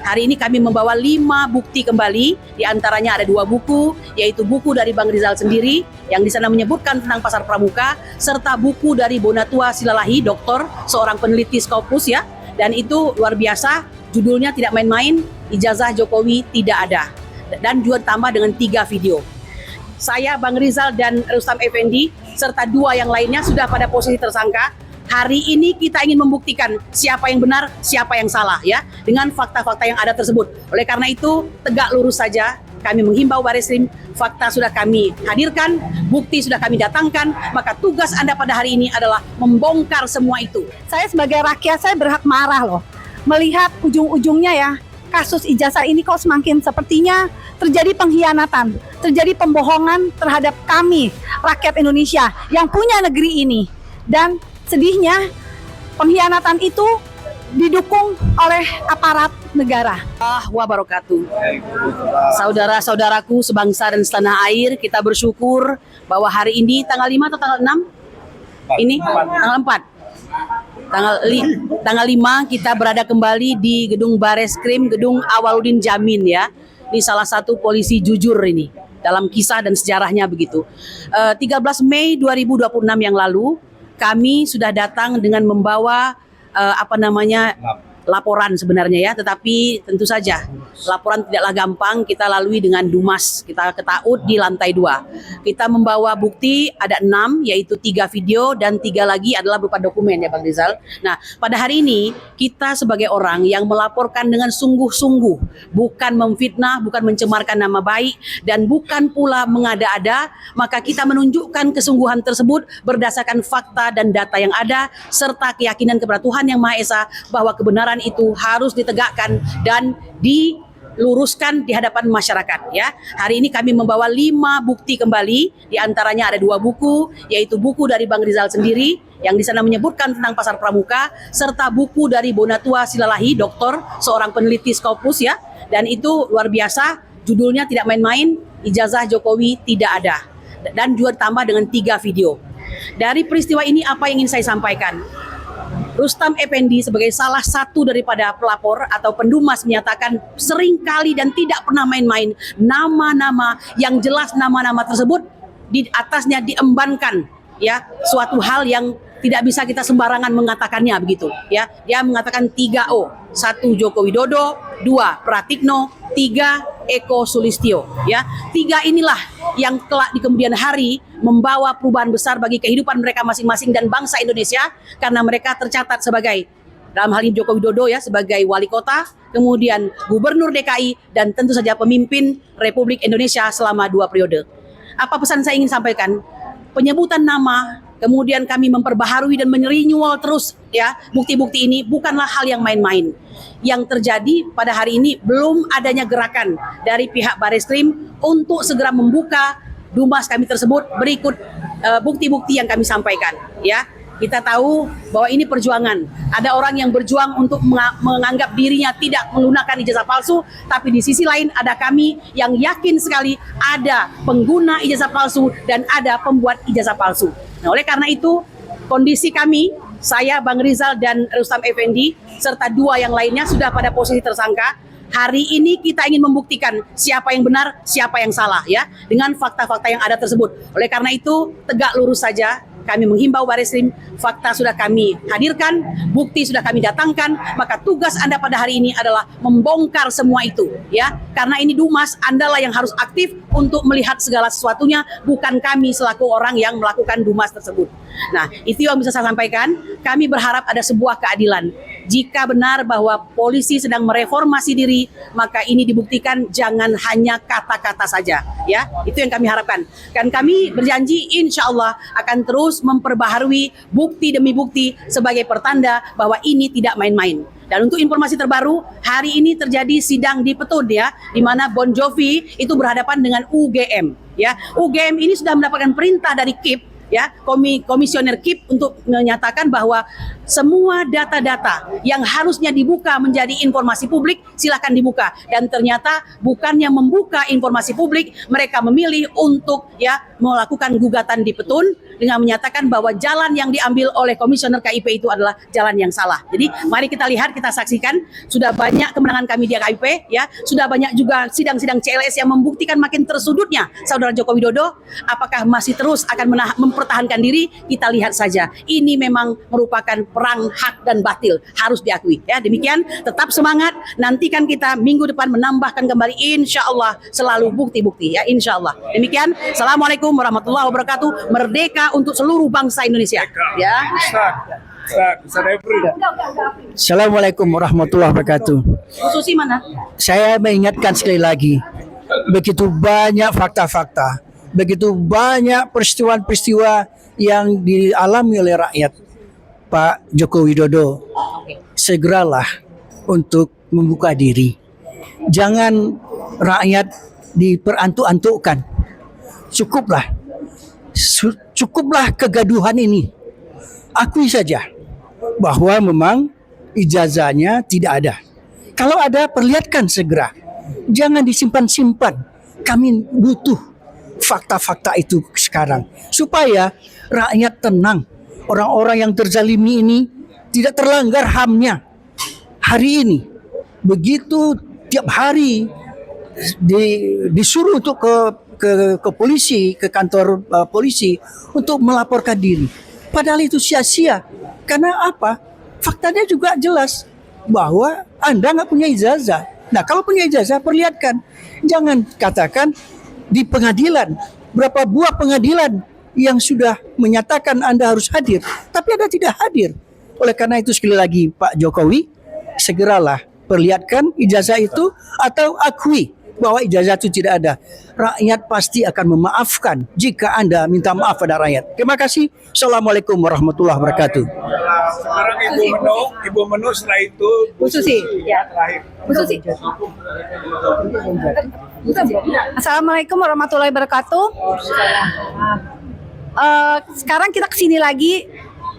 Hari ini kami membawa 5 bukti kembali, diantaranya ada 2 buku, yaitu buku dari Bang Rizal sendiri, yang di sana menyebutkan tentang pasar pramuka, serta buku dari Bonatua Silalahi, doktor, seorang peneliti Scopus ya, dan itu luar biasa, judulnya tidak main-main, ijazah Jokowi tidak ada, dan juga tambah dengan 3 video. Saya, Bang Rizal dan Rustam Effendi, serta 2 yang lainnya sudah pada posisi tersangka. Hari ini kita ingin membuktikan siapa yang benar, siapa yang salah ya, dengan fakta-fakta yang ada tersebut. Oleh karena itu, tegak lurus saja. Kami menghimbau Bareskrim, fakta sudah kami hadirkan, bukti sudah kami datangkan, maka tugas Anda pada hari ini adalah membongkar semua itu. Saya sebagai rakyat, saya berhak marah loh. Melihat ujung-ujungnya ya, kasus ijazah ini kok semakin sepertinya terjadi pengkhianatan, terjadi pembohongan terhadap kami, rakyat Indonesia yang punya negeri ini. Dan sedihnya, pengkhianatan itu didukung oleh aparat negara. Wabarakatuh. Saudara-saudaraku sebangsa dan setanah air, kita bersyukur bahwa hari ini tanggal 5 atau tanggal 6? Ini tanggal 4. Tanggal 5 kita berada kembali di gedung Bareskrim, gedung Awaludin Jamin ya. Ini salah satu polisi jujur ini dalam kisah dan sejarahnya begitu. 13 Mei 2026 yang lalu kami sudah datang dengan membawa laporan sebenarnya ya, tetapi tentu saja laporan tidaklah gampang kita lalui dengan Dumas. Kita ketaut di lantai 2. Kita membawa bukti ada 6, yaitu 3 video dan 3 lagi adalah berupa dokumen ya Bang Rizal. Nah, pada hari ini kita sebagai orang yang melaporkan dengan sungguh-sungguh, bukan memfitnah, bukan mencemarkan nama baik, dan bukan pula mengada-ada, maka kita menunjukkan kesungguhan tersebut berdasarkan fakta dan data yang ada, serta keyakinan kepada Tuhan Yang Maha Esa bahwa kebenaran itu harus ditegakkan dan diluruskan di hadapan masyarakat ya. Hari ini kami membawa 5 bukti kembali, diantaranya ada 2 buku, yaitu buku dari Bang Rizal sendiri yang di sana menyebutkan tentang pasar pramuka, serta buku dari Bonatua Silalahi, doktor, seorang peneliti Scopus ya, dan itu luar biasa, judulnya tidak main-main, ijazah Jokowi tidak ada, dan juga tambah dengan 3 video. Dari peristiwa ini apa yang ingin saya sampaikan? Rustam Effendi sebagai salah satu daripada pelapor atau pendumas menyatakan seringkali dan tidak pernah main-main nama-nama yang jelas nama-nama tersebut di atasnya diembankan ya suatu hal yang tidak bisa kita sembarangan mengatakannya begitu ya. Dia mengatakan 3O, 1 Joko Widodo, 2 Pratikno, 3 Eko Sulistyo ya. 3 inilah yang kelak di kemudian hari membawa perubahan besar bagi kehidupan mereka masing-masing dan bangsa Indonesia, karena mereka tercatat sebagai, dalam hal ini Joko Widodo ya sebagai wali kota, kemudian gubernur DKI, dan tentu saja pemimpin Republik Indonesia selama 2 periode. Apa pesan saya ingin sampaikan? Penyebutan nama, kemudian kami memperbaharui dan merenewal terus ya bukti-bukti ini bukanlah hal yang main-main. Yang terjadi pada hari ini belum adanya gerakan dari pihak Bareskrim untuk segera membuka Dumas kami tersebut. Berikut bukti-bukti yang kami sampaikan ya. Kita tahu bahwa ini perjuangan. Ada orang yang berjuang untuk menganggap dirinya tidak menggunakan ijazah palsu, tapi di sisi lain ada kami yang yakin sekali ada pengguna ijazah palsu dan ada pembuat ijazah palsu. Nah, oleh karena itu kondisi kami, saya, Bang Rizal dan Rustam Effendi, serta 2 yang lainnya sudah pada posisi tersangka. Hari ini kita ingin membuktikan siapa yang benar, siapa yang salah ya, dengan fakta-fakta yang ada tersebut. Oleh karena itu, tegak lurus saja. Kami menghimbau Bareskrim, fakta sudah kami hadirkan, bukti sudah kami datangkan, maka tugas Anda pada hari ini adalah membongkar semua itu ya. Karena ini Dumas, Andalah yang harus aktif untuk melihat segala sesuatunya, bukan kami selaku orang yang melakukan Dumas tersebut. Nah, itu yang bisa saya sampaikan. Kami berharap ada sebuah keadilan. Jika benar bahwa polisi sedang mereformasi diri, maka ini dibuktikan, jangan hanya kata-kata saja ya. Itu yang kami harapkan. Dan kami berjanji insya Allah akan terus memperbaharui bukti demi bukti sebagai pertanda bahwa ini tidak main-main. Dan untuk informasi terbaru, hari ini terjadi sidang di Petun ya, di mana Bon Jovi itu berhadapan dengan UGM ya. UGM ini sudah mendapatkan perintah dari KIP ya, komisioner KIP untuk menyatakan bahwa semua data-data yang harusnya dibuka menjadi informasi publik silakan dibuka, dan ternyata bukannya membuka informasi publik, mereka memilih untuk ya melakukan gugatan di Petun dengan menyatakan bahwa jalan yang diambil oleh komisioner KIP itu adalah jalan yang salah. Jadi mari kita lihat, kita saksikan sudah banyak kemenangan kami di KIP, ya, sudah banyak juga sidang-sidang CLS yang membuktikan makin tersudutnya saudara Joko Widodo. Apakah masih terus akan mempertahankan diri? Kita lihat saja. Ini memang merupakan perang hak dan batil, harus diakui. Ya, demikian, tetap semangat. Nantikan kita minggu depan menambahkan kembali, insya Allah selalu bukti-bukti, ya, insya Allah. Demikian, assalamualaikum warahmatullahi wabarakatuh. Merdeka untuk seluruh bangsa Indonesia. Ya. Assalamualaikum warahmatullahi wabarakatuh. Susi mana? Saya mengingatkan sekali lagi, begitu banyak fakta-fakta, begitu banyak peristiwa-peristiwa yang dialami oleh rakyat. Pak Joko Widodo, segeralah untuk membuka diri. Jangan rakyat diperantuk-antukkan. Cukuplah kegaduhan ini. Akui saja bahwa memang ijazahnya tidak ada. Kalau ada, perlihatkan segera. Jangan disimpan-simpan. Kami butuh fakta-fakta itu sekarang supaya rakyat tenang. Orang-orang yang terzalimi ini tidak terlanggar HAM-nya. Hari ini begitu tiap hari disuruh untuk ke polisi, ke kantor polisi untuk melaporkan diri. Padahal itu sia-sia. Karena apa? Faktanya juga jelas bahwa Anda nggak punya ijazah. Nah, kalau punya ijazah, perlihatkan. Jangan katakan di pengadilan, berapa buah pengadilan yang sudah menyatakan Anda harus hadir, tapi Anda tidak hadir. Oleh karena itu, sekali lagi Pak Jokowi, segeralah perlihatkan ijazah itu atau akui bahwa ijazah itu tidak ada. Rakyat pasti akan memaafkan jika Anda minta maaf pada rakyat. Terima kasih. Assalamualaikum warahmatullahi wabarakatuh. Sekarang Ibu Menu, setelah itu Bu Susi. Ya, terakhir. Bu Susi. Assalamualaikum warahmatullahi wabarakatuh. Sekarang kita kesini lagi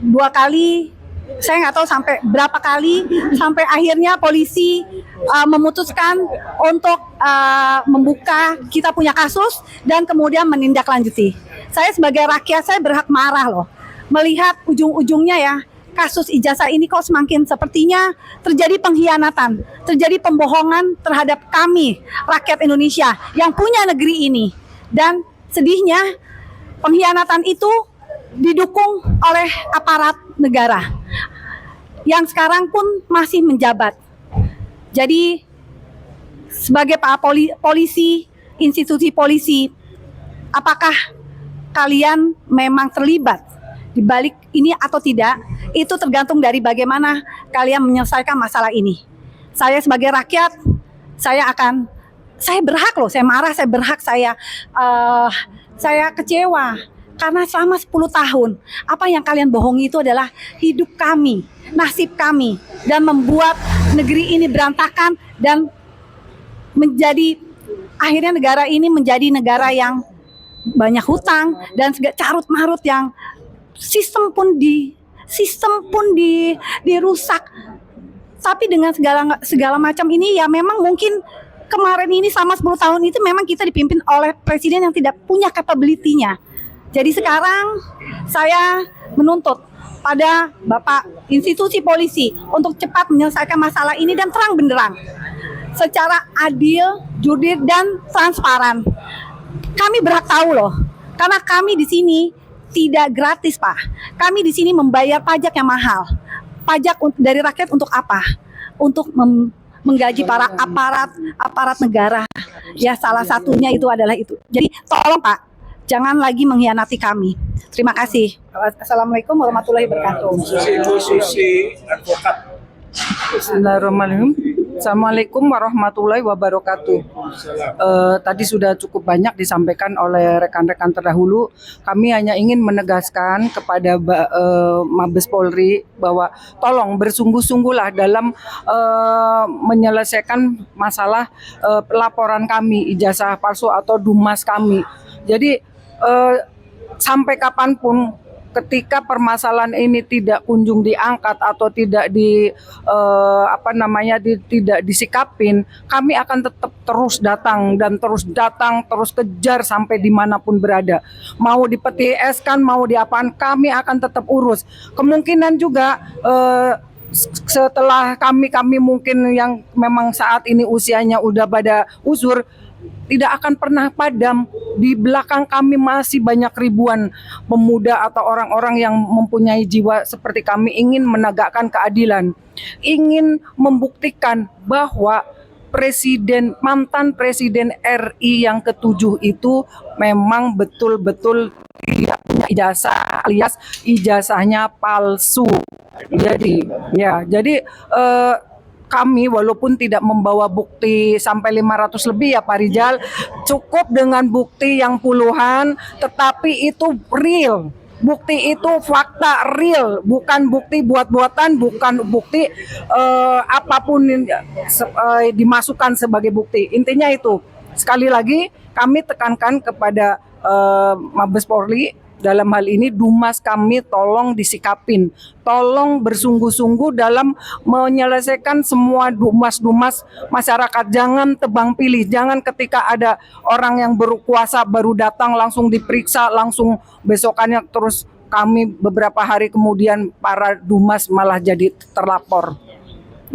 2 kali. Saya nggak tahu sampai berapa kali, sampai akhirnya polisi memutuskan untuk membuka kita punya kasus dan kemudian menindaklanjuti. Saya sebagai rakyat, saya berhak marah loh, melihat ujung-ujungnya ya, kasus ijazah ini kok semakin sepertinya terjadi pengkhianatan, terjadi pembohongan terhadap kami, rakyat Indonesia yang punya negeri ini. Dan sedihnya, pengkhianatan itu didukung oleh aparat negara yang sekarang pun masih menjabat. Jadi sebagai Pak polisi, institusi polisi, apakah kalian memang terlibat di balik ini atau tidak? Itu tergantung dari bagaimana kalian menyelesaikan masalah ini. Saya sebagai rakyat, saya berhak loh, saya marah, saya berhak, saya kecewa. Karena selama 10 tahun, apa yang kalian bohongi itu adalah hidup kami, nasib kami, dan membuat negeri ini berantakan dan menjadi, akhirnya negara ini menjadi negara yang banyak hutang dan carut marut, yang sistem pun dirusak. Tapi dengan segala macam ini, ya memang mungkin kemarin ini sama 10 tahun itu memang kita dipimpin oleh presiden yang tidak punya capability-nya. Jadi sekarang saya menuntut pada Bapak institusi polisi untuk cepat menyelesaikan masalah ini dan terang benderang, secara adil, jurdil, dan transparan. Kami berhak tahu loh, karena kami di sini tidak gratis, Pak. Kami di sini membayar pajak yang mahal. Pajak dari rakyat untuk apa? Untuk menggaji para aparat negara. Ya, salah satunya itu adalah itu. Jadi tolong Pak, jangan lagi mengkhianati kami. Terima kasih. Assalamualaikum warahmatullahi wabarakatuh. Susi, advokat. Bismillahirrahmanirrahim. Assalamualaikum warahmatullahi wabarakatuh. Tadi sudah cukup banyak disampaikan oleh rekan-rekan terdahulu. Kami hanya ingin menegaskan kepada Mabes Polri bahwa tolong bersungguh-sungguhlah dalam menyelesaikan masalah laporan kami, ijazah palsu atau dumas kami. Jadi sampai kapanpun ketika permasalahan ini tidak kunjung diangkat atau tidak tidak disikapin, kami akan tetap terus datang, terus kejar sampai dimanapun berada. Mau di PTS kan, mau diapaan, kami akan tetap urus. Kemungkinan juga setelah kami mungkin yang memang saat ini usianya udah pada uzur, tidak akan pernah padam. Di belakang kami masih banyak ribuan pemuda atau orang-orang yang mempunyai jiwa seperti kami, ingin menegakkan keadilan, ingin membuktikan bahwa mantan presiden RI yang ke-7 itu memang betul-betul tidak punya ijazah, alias ijazahnya palsu. Jadi kami walaupun tidak membawa bukti sampai 500 lebih ya Pak Rizal, cukup dengan bukti yang puluhan, tetapi itu real. Bukti itu fakta real, bukan bukti buat-buatan, bukan bukti apapun dimasukkan sebagai bukti. Intinya itu, sekali lagi kami tekankan kepada Mabes Polri, dalam hal ini Dumas kami tolong disikapin, tolong bersungguh-sungguh dalam menyelesaikan semua dumas-dumas masyarakat. Jangan tebang pilih, jangan ketika ada orang yang berkuasa baru datang langsung diperiksa, langsung besokannya terus kami beberapa hari kemudian para dumas malah jadi terlapor.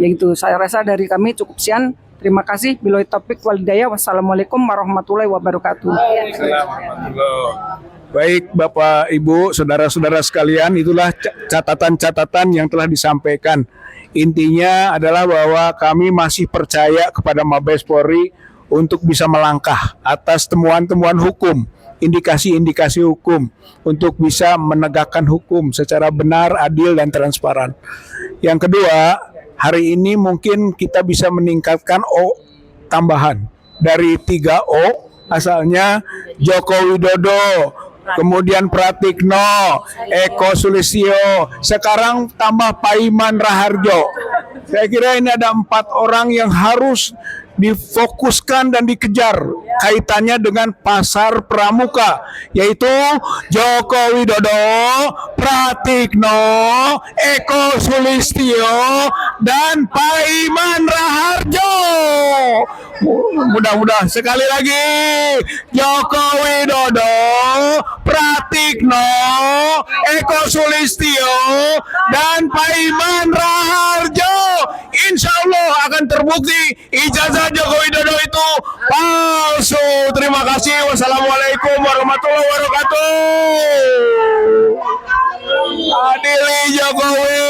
Yaitu saya rasa dari kami cukup sekian. Terima kasih. Billahi taufik wal hidayah. Wassalamualaikum warahmatullahi wabarakatuh. Baik Bapak, Ibu, saudara-saudara sekalian, itulah catatan-catatan yang telah disampaikan. Intinya adalah bahwa kami masih percaya kepada Mabes Polri untuk bisa melangkah atas temuan-temuan hukum, indikasi-indikasi hukum, untuk bisa menegakkan hukum secara benar, adil, dan transparan. Yang kedua, hari ini mungkin kita bisa meningkatkan O tambahan. Dari 3 O, asalnya Joko Widodo, kemudian Pratikno, Eko Sulistyo, sekarang tambah Paiman Raharjo. Saya kira ini ada 4 orang yang harus difokuskan dan dikejar kaitannya dengan pasar pramuka, yaitu Joko Widodo, Pratikno, Eko Sulistyo, dan Paiman Raharjo. Mudah-mudahan sekali lagi Joko Widodo, Pratikno, Eko Sulistyo, dan Paiman Raharjo, insya Allah akan terbukti ijazah Joko Widodo itu palsu. Terima kasih. Wassalamualaikum warahmatullahi wabarakatuh. Adili Jokowi.